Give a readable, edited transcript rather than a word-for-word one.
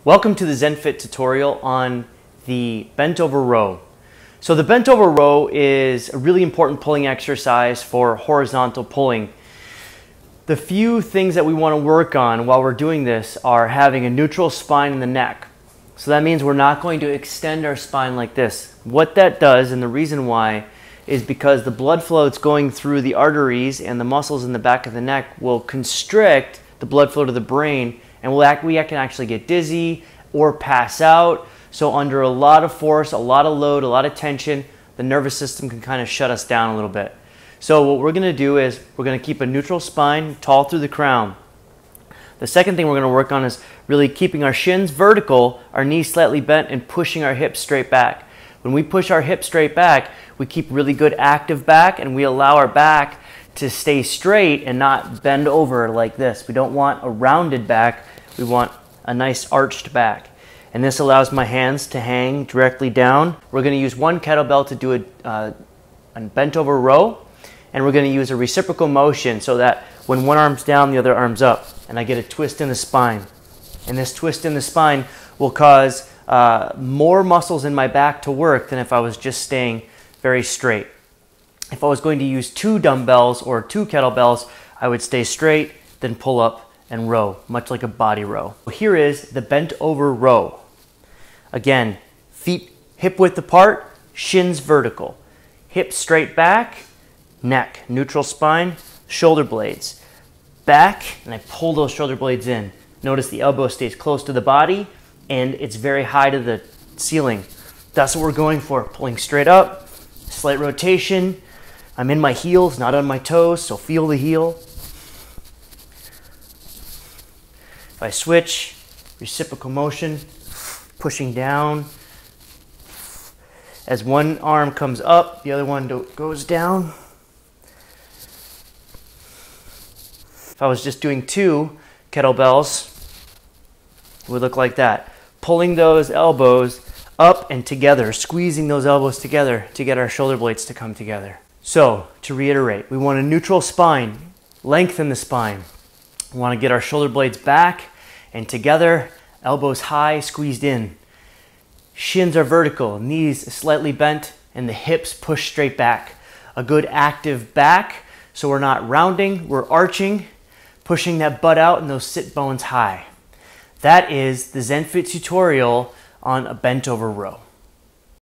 Welcome to the ZenFit tutorial on the bent over row. So the bent over row is a really important pulling exercise for horizontal pulling. The few things that we want to work on while we're doing this are having a neutral spine in the neck. So that means we're not going to extend our spine like this. What that does, and the reason why, is because the blood flow that's going through the arteries and the muscles in the back of the neck will constrict the blood flow to the brain, and we can actually get dizzy or pass out. So under a lot of force, a lot of load, a lot of tension, the nervous system can kind of shut us down a little bit. So what we're going to do is we're going to keep a neutral spine tall through the crown. The second thing we're going to work on is really keeping our shins vertical, our knees slightly bent, and pushing our hips straight back. When we push our hips straight back, we keep really good active back, and we allow our back to stay straight and not bend over like this. We don't want a rounded back, we want a nice arched back. And this allows my hands to hang directly down. We're going to use one kettlebell to do a bent over row, and we're going to use a reciprocal motion so that when one arm's down, the other arm's up, and I get a twist in the spine. And this twist in the spine will cause more muscles in my back to work than if I was just staying very straight. If I was going to use two dumbbells or two kettlebells, I would stay straight, then pull up and row, much like a body row. Here is the bent over row. Again, feet hip width apart, shins vertical, hips straight back, neck, neutral spine, shoulder blades. Back, and I pull those shoulder blades in. Notice the elbow stays close to the body and it's very high to the ceiling. That's what we're going for, pulling straight up, slight rotation. I'm in my heels, not on my toes, so feel the heel. If I switch, reciprocal motion, pushing down. As one arm comes up, the other one goes down. If I was just doing two kettlebells, it would look like that. Pulling those elbows up and together, squeezing those elbows together to get our shoulder blades to come together. So, to reiterate, we want a neutral spine, lengthen the spine. We want to get our shoulder blades back and together, elbows high, squeezed in. Shins are vertical, knees slightly bent, and the hips push straight back. A good active back, so we're not rounding, we're arching, pushing that butt out and those sit bones high. That is the ZenFit tutorial on a bent over row.